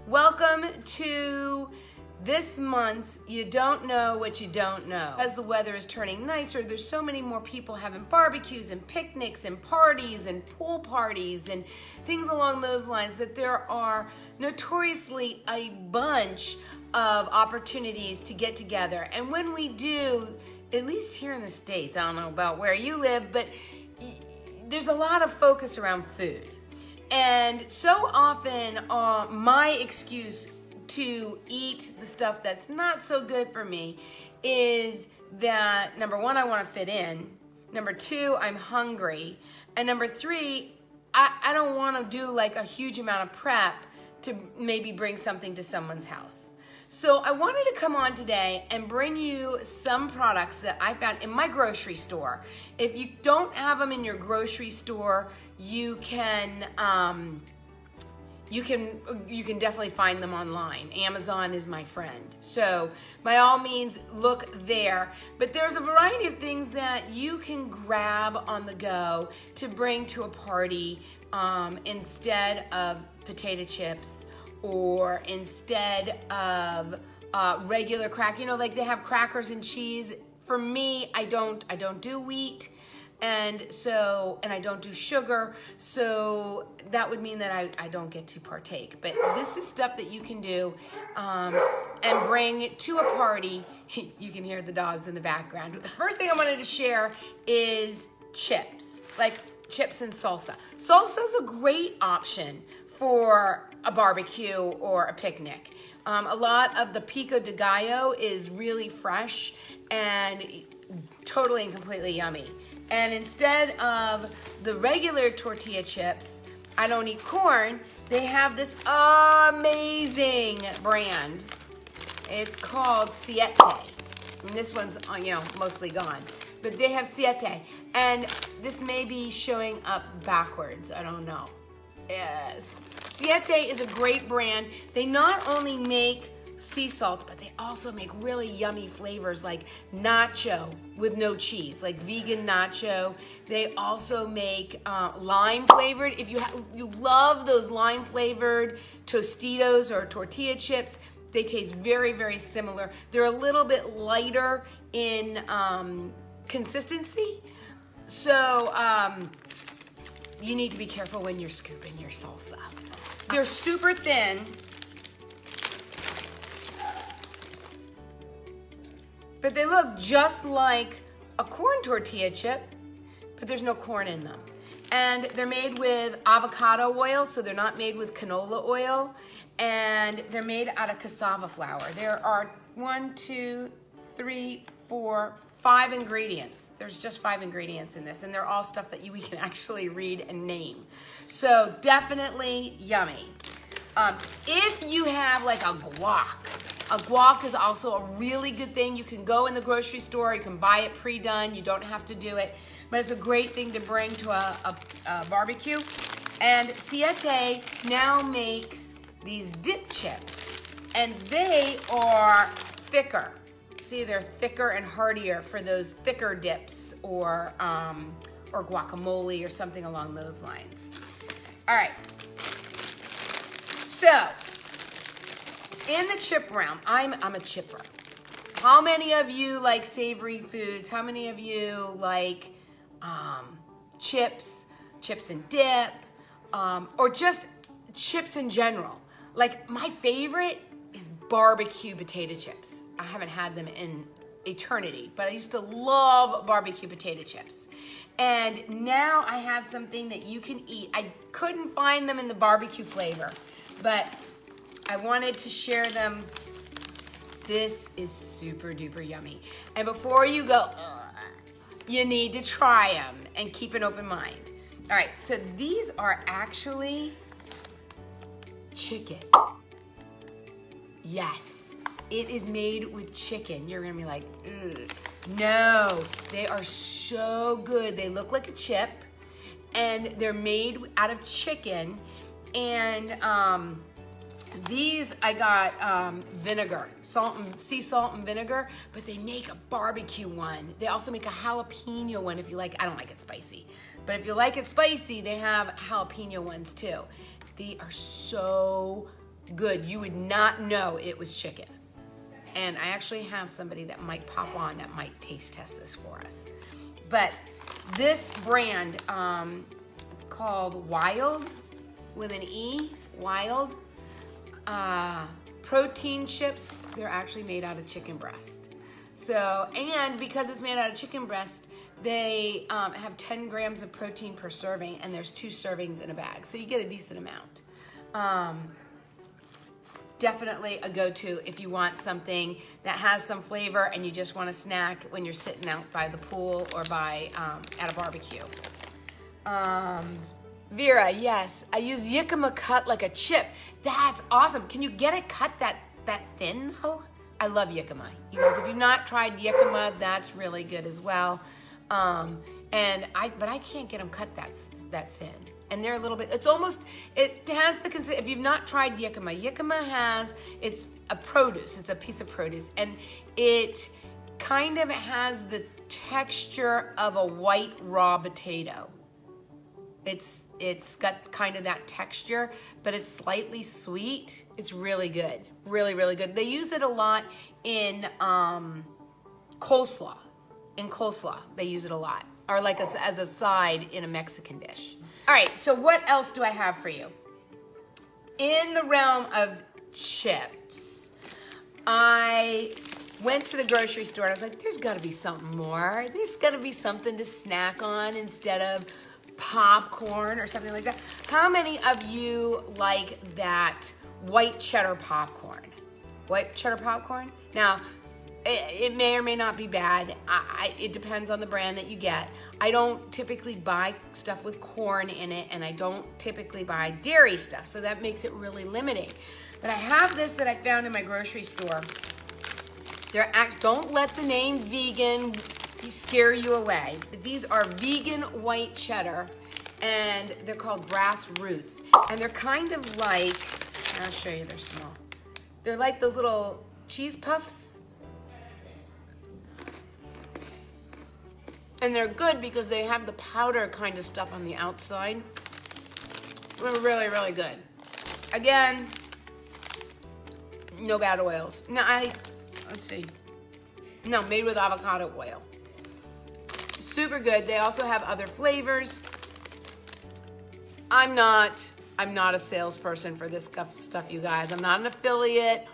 Welcome to this month's You Don't Know What You Don't Know. As the weather is turning nicer, there's so many more people having barbecues and picnics and parties and pool parties and things along those lines that there are notoriously a bunch of opportunities to get together. And when we do, at least here in the States, I don't know about where you live, but there's a lot of focus around food. And so often my excuse to eat the stuff that's not so good for me is that, number one, I want to fit in. Number two, I'm hungry. And number three, I don't want to do like a huge amount of prep to maybe bring something to someone's house. So I wanted to come on today and bring you some products that I found in my grocery store. If you don't have them in your grocery store, you can definitely find them online. Amazon is my friend. So by all means, look there. But there's a variety of things that you can grab on the go to bring to a party instead of potato chips, or instead of regular crack. You know, like they have crackers and cheese. For me, I don't do wheat, and I don't do sugar, so that would mean that I don't get to partake. But this is stuff that you can do and bring to a party. You can hear the dogs in the background. The first thing I wanted to share is chips, like chips and salsa. Salsa is a great option for a barbecue or a picnic. A lot of the pico de gallo is really fresh and totally and completely yummy. And instead of the regular tortilla chips, I don't eat corn, they have this amazing brand. It's called Siete. And this one's, mostly gone. But they have Siete. And this may be showing up backwards, I don't know. Yes. Siete is a great brand. They not only make sea salt, but they also make really yummy flavors like nacho with no cheese, like vegan nacho. They also make lime flavored. If you love those lime flavored Tostitos or tortilla chips, they taste very, very similar. They're a little bit lighter in consistency. So you need to be careful when you're scooping your salsa. They're super thin. But they look just like a corn tortilla chip, but there's no corn in them. And they're made with avocado oil, so they're not made with canola oil. And they're made out of cassava flour. There are 5 ingredients. There's just 5 ingredients in this, and they're all stuff that we can actually read and name. So definitely yummy. If you have like a guac is also a really good thing. You can go in the grocery store, you can buy it pre-done, you don't have to do it, but it's a great thing to bring to a barbecue. And Siete now makes these dip chips, and they are thicker. See, they're thicker and heartier for those thicker dips or guacamole or something along those lines. All right. So, in the chip realm, I'm a chipper. How many of you like savory foods? How many of you like chips and dip, or just chips in general? Like my favorite is barbecue potato chips. I haven't had them in eternity, but I used to love barbecue potato chips. And now I have something that you can eat. I couldn't find them in the barbecue flavor, but I wanted to share them. This is super duper yummy. And before you go, you need to try them and keep an open mind. All right, so these are actually chicken. Yes, it is made with chicken. You're gonna be like, ugh. No, they are so good. They look like a chip, and they're made out of chicken. And these I got vinegar, sea salt and vinegar, but they make a barbecue one. They also make a jalapeno one if you like. I don't like it spicy, but if you like it spicy, they have jalapeno ones too. They are so good. You would not know it was chicken. And I actually have somebody that might pop on that might taste test this for us. But this brand, it's called Wilde with an E, Wilde. Protein chips, they're actually made out of chicken breast. So, and because it's made out of chicken breast, they have 10 grams of protein per serving, and there's 2 servings in a bag. So you get a decent amount. Definitely a go-to if you want something that has some flavor and you just want a snack when you're sitting out by the pool or by at a barbecue. Vera, yes, I use Yakima cut like a chip. That's awesome. Can you get it cut that thin though? I love Yakima. You guys, if you've not tried Yakima, that's really good as well. But I can't get them cut that thin. And they're a little bit, it has the, if you've not tried Yakima it's a produce, it's a piece of produce, and it kind of has the texture of a white raw potato. It's got kind of that texture, but it's slightly sweet. It's really good, really, really good. They use it a lot in coleslaw. In coleslaw, they use it a lot, or like as a side in a Mexican dish. All right, so what else do I have for you? In the realm of chips, I went to the grocery store and I was like, there's gotta be something more. There's gotta be something to snack on instead of popcorn or something like that. How many of you like that white cheddar popcorn? White cheddar popcorn? Now, it may or may not be bad. It depends on the brand that you get. I don't typically buy stuff with corn in it, and I don't typically buy dairy stuff, so that makes it really limiting. But I have this that I found in my grocery store. Don't let the name vegan scare you away. These are vegan white cheddar, and they're called Brass Roots. And they're kind of like, I'll show you, they're small. They're like those little cheese puffs. And they're good because they have the powder kind of stuff on the outside. They're really, really good. Again, no bad oils. No, let's see. No, made with avocado oil. Super good. They also have other flavors. I'm not a salesperson for this stuff, you guys. I'm not an affiliate.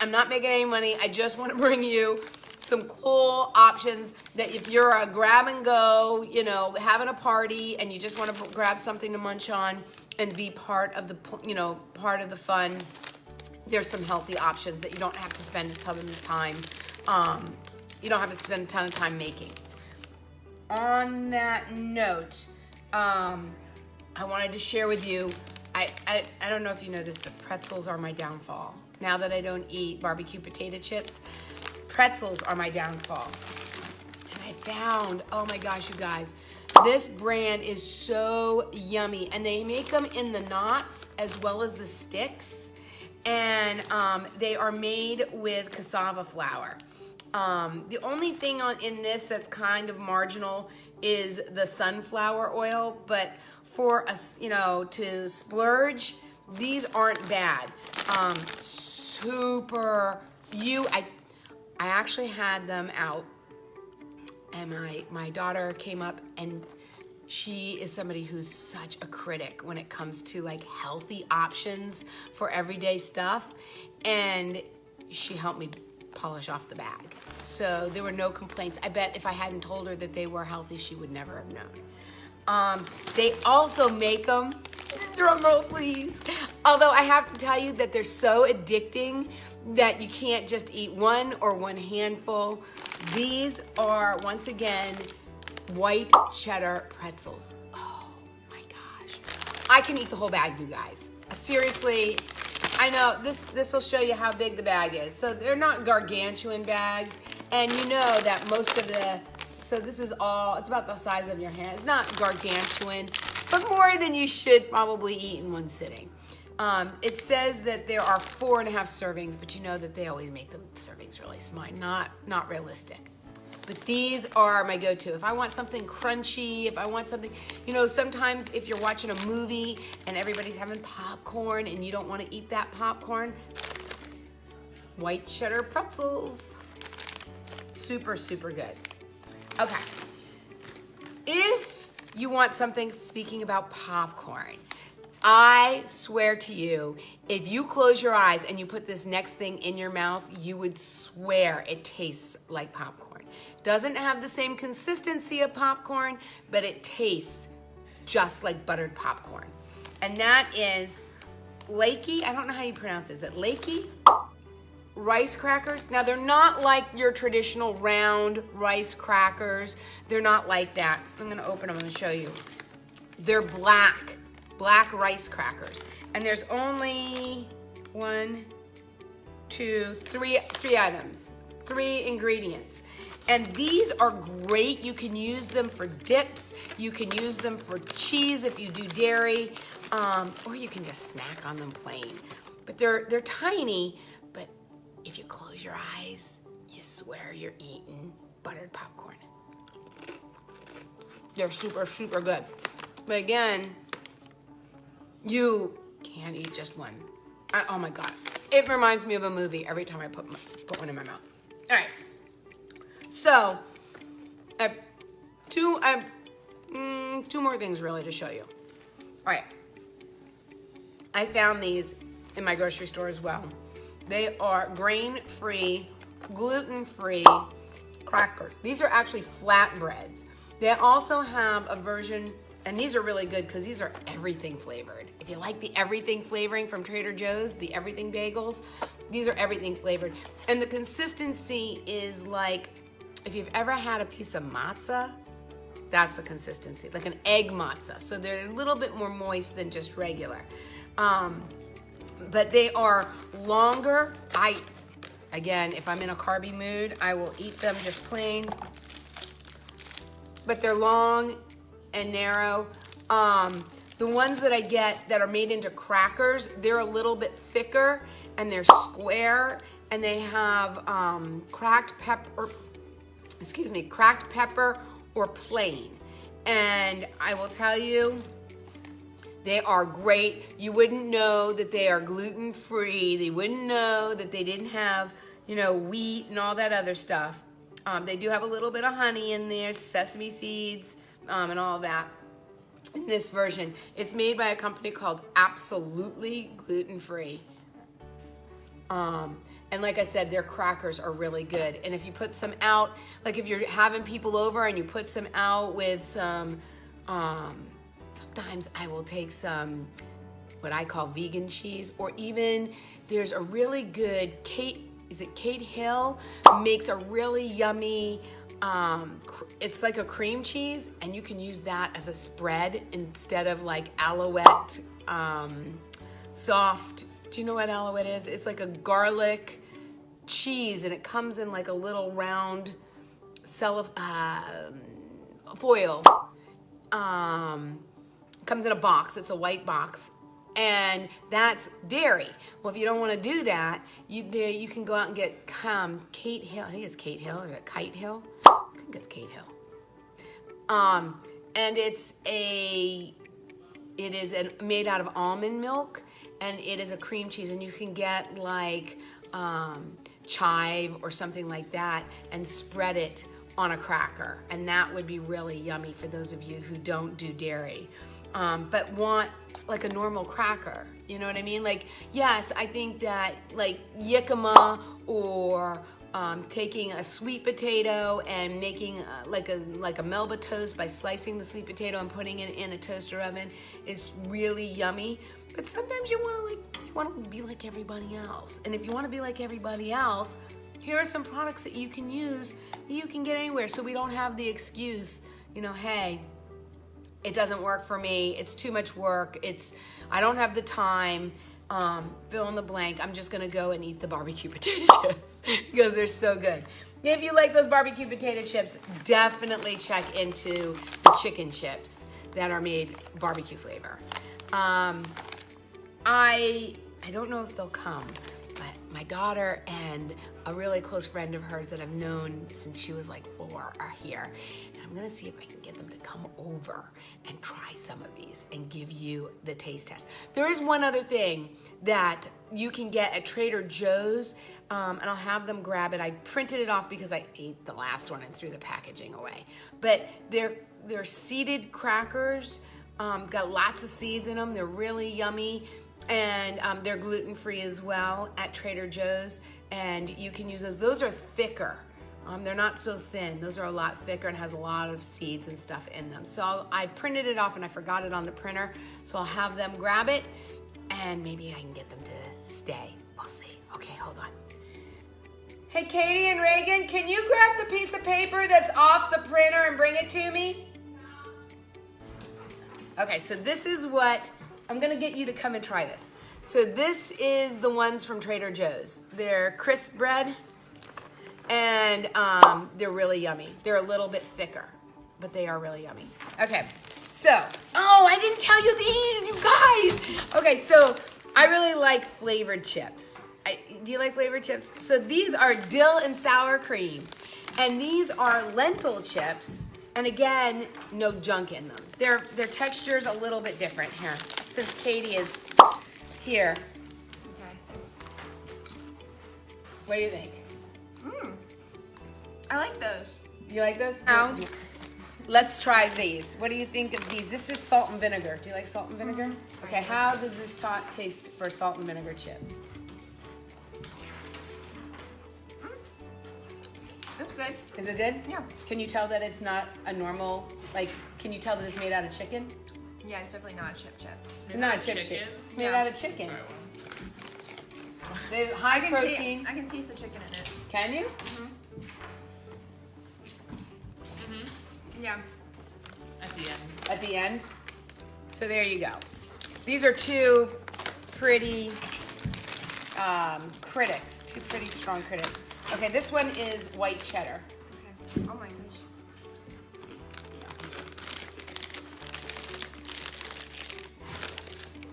I'm not making any money. I just want to bring you some cool options that if you're a grab and go, having a party and you just want to grab something to munch on and be part of the fun, there's some healthy options that you don't have to spend a ton of time. You don't have to spend a ton of time making. On that note, I wanted to share with you, I don't know if you know this, but pretzels are my downfall. Now that I don't eat barbecue potato chips, pretzels are my downfall. And I found, oh my gosh, you guys, this brand is so yummy. And they make them in the knots as well as the sticks. And they are made with cassava flour. The only thing in this that's kind of marginal is the sunflower oil. But for us, to splurge, these aren't bad. I actually had them out, and my daughter came up, and she is somebody who's such a critic when it comes to like healthy options for everyday stuff, and she helped me polish off the bag. So there were no complaints. I bet if I hadn't told her that they were healthy, she would never have known. They also make them, drum roll please, although I have to tell you that they're so addicting that you can't just eat one or one handful. These are, once again, white cheddar pretzels. Oh my gosh. I can eat the whole bag, you guys. Seriously, I know this will show you how big the bag is. So they're not gargantuan bags, and you know that most of so this is all, it's about the size of your hand. It's not gargantuan, but more than you should probably eat in one sitting. It says that there are 4.5 servings, but you know that they always make the servings really small, not realistic. But these are my go-to. If I want something crunchy, if I want something, you know, sometimes if you're watching a movie and everybody's having popcorn and you don't want to eat that popcorn, white cheddar pretzels. Super, super good. Okay. If you want something, speaking about popcorn, I swear to you, if you close your eyes and you put this next thing in your mouth, you would swear it tastes like popcorn. Doesn't have the same consistency of popcorn, but it tastes just like buttered popcorn. And that is Lakey, I don't know how you pronounce it. Is it Lakey? Rice crackers. Now they're not like your traditional round rice crackers. They're not like that. I'm gonna open them and show you. They're black rice crackers. And there's only 1, 2, 3 items, 3 ingredients. And these are great. You can use them for dips. You can use them for cheese if you do dairy, or you can just snack on them plain. But they're tiny, but if you close your eyes, you swear you're eating buttered popcorn. They're super, super good. But again, you can't eat just one. Oh my God. It reminds me of a movie every time I put one in my mouth. All right. So, I have two more things really to show you. All right. I found these in my grocery store as well. They are grain-free, gluten-free crackers. These are actually flatbreads. They also have a version, and these are really good because these are everything flavored. If you like the everything flavoring from Trader Joe's, the everything bagels, these are everything flavored. And the consistency is like, if you've ever had a piece of matzah, that's the consistency, like an egg matzah. So they're a little bit more moist than just regular. But they are longer. Again, if I'm in a carby mood, I will eat them just plain. But they're long and narrow. The ones that I get that are made into crackers, they're a little bit thicker and they're square and they have cracked pepper or plain. And I will tell you, they are great. You wouldn't know that they are gluten-free. They wouldn't know that they didn't have, you know, wheat and all that other stuff. They do have a little bit of honey in there, sesame seeds, and all that. In this version, it's made by a company called Absolutely Gluten-Free. And like I said, their crackers are really good. And if you put some out, like if you're having people over and you put some out with some, sometimes I will take some, what I call vegan cheese, or even there's a really good Kate Hill makes a really yummy, it's like a cream cheese, and you can use that as a spread instead of like Alouette soft. Do you know what Alouette is? It's like a garlic cheese, and it comes in like a little round foil. Comes in a box. It's a white box, and that's dairy. Well, if you don't want to do that, you can go out and get Kate Hill. I think it's Kate Hill, or is it Kite Hill? I think it's Kate Hill. And it is made out of almond milk, and it is a cream cheese, and you can get like chive or something like that and spread it on a cracker, and that would be really yummy for those of you who don't do dairy, but want like a normal cracker. You know what I mean? Like, yes, I think that like jicama or taking a sweet potato and making like a Melba toast by slicing the sweet potato and putting it in a toaster oven is really yummy. But sometimes you want to be like everybody else. And if you want to be like everybody else, here are some products that you can use that you can get anywhere, so we don't have the excuse, you know, hey, it doesn't work for me, it's too much work, I don't have the time, fill in the blank, I'm just gonna go and eat the barbecue potato chips because they're so good. If you like those barbecue potato chips, definitely check into the chicken chips that are made barbecue flavor. I don't know if they'll come, but my daughter and a really close friend of hers that I've known since she was like 4 are here. And I'm gonna see if I can get them to come over and try some of these and give you the taste test. There is one other thing that you can get at Trader Joe's, and I'll have them grab it. I printed it off because I ate the last one and threw the packaging away. But they're seeded crackers, got lots of seeds in them. They're really yummy. And they're gluten-free as well at Trader Joe's, and you can use those. Those are thicker. They're not so thin. Those are a lot thicker and has a lot of seeds and stuff in them. So I printed it off and I forgot it on the printer, so I'll have them grab it, and maybe I can get them to stay. We'll see. Okay, hold on. Hey, Katie and Reagan, can you grab the piece of paper that's off the printer and bring it to me? Okay, so this is what I'm gonna get you to come and try this. So this is the ones from Trader Joe's. They're crisp bread, and they're really yummy. They're a little bit thicker, but they are really yummy. Okay, so, oh, I didn't tell you these, you guys. Okay, so I really like flavored chips. Do you like flavored chips? So these are dill and sour cream, and these are lentil chips. And again, no junk in them. Their texture's a little bit different here, since Katie is here. Okay. What do you think? I like those. You like those? No. Let's try these. What do you think of these? This is salt and vinegar. Do you like salt and vinegar? Okay, how does this taste for salt and vinegar chip? That's good. Is it good? Yeah. Can you tell that it's not a normal, like, can you tell that it's made out of chicken? Yeah, it's definitely not a chip. It's not a chip. It's made out of chicken. There's high protein. I can taste the chicken in it. Can you? Yeah. At the end. At the end? So there you go. These are two pretty critics, two pretty strong critics. Okay, this one is white cheddar. Okay. Oh my gosh.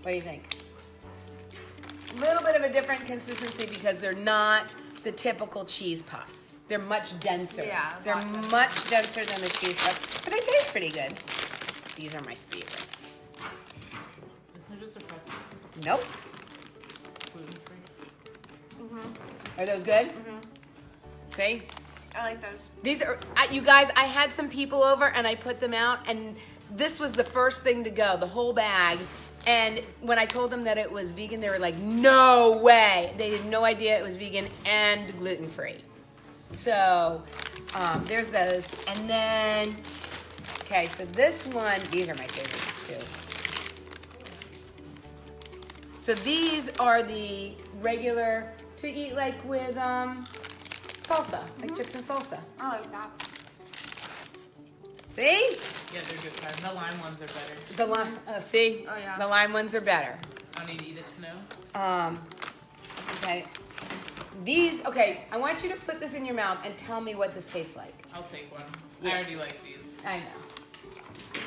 What do you think? A little bit of a different consistency because they're not the typical cheese puffs. They're much denser. Yeah, they're much denser than the cheese puffs, but they taste pretty good. These are my favorites. Isn't it just a pretzel? Nope. Gluten-free? Are those good? Okay. I like those. These are, you guys, I had some people over and I put them out, and this was the first thing to go, the whole bag. And when I told them that it was vegan, they were like, no way. They had no idea it was vegan and gluten-free. So there's those. And then, okay, so this one, these are my favorites too. So these are the regular to eat like with salsa, like chips and salsa. I like that. See? Yeah, they're good. The lime ones are better. The lime, see? Oh, yeah. The lime ones are better. I don't need to eat it to know. Okay. These, okay, I want you to put this in your mouth and tell me what this tastes like. I'll take one. Yeah. I already like these. I know.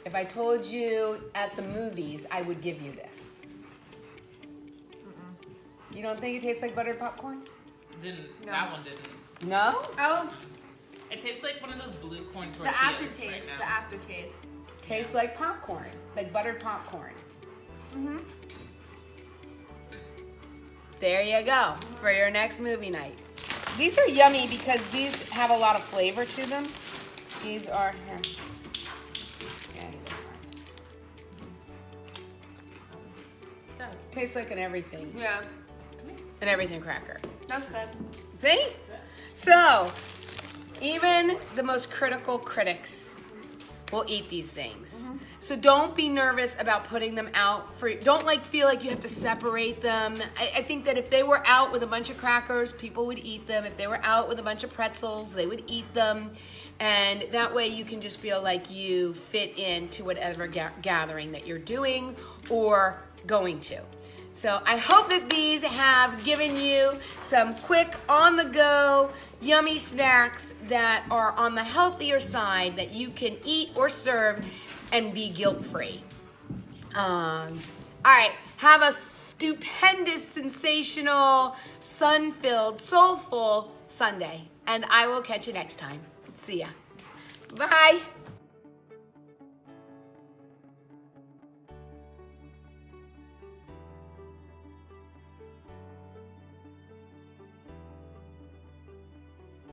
If I told you at the movies, I would give you this. You don't think it tastes like buttered popcorn? Didn't. No. That one didn't. No? Oh, It tastes like one of those blue corn tortillas. the aftertaste. Right now. The aftertaste. Tastes like popcorn, like buttered popcorn. There you go, for your next movie night. These are yummy because these have a lot of flavor to them. These are, here. Yeah, tastes like an everything. Yeah. An everything cracker. That's good. See? So, even the most critical critics will eat these things. So don't be nervous about putting them out for, don't like feel like you have to separate them. I think that if they were out with a bunch of crackers, people would eat them. If they were out with a bunch of pretzels, they would eat them. And that way you can just feel like you fit into whatever gathering that you're doing or going to. So I hope that these have given you some quick, on-the-go, yummy snacks that are on the healthier side that you can eat or serve and be guilt-free. All right, Have a stupendous, sensational, sun-filled, soulful Sunday. And I will catch you next time. See ya. Bye.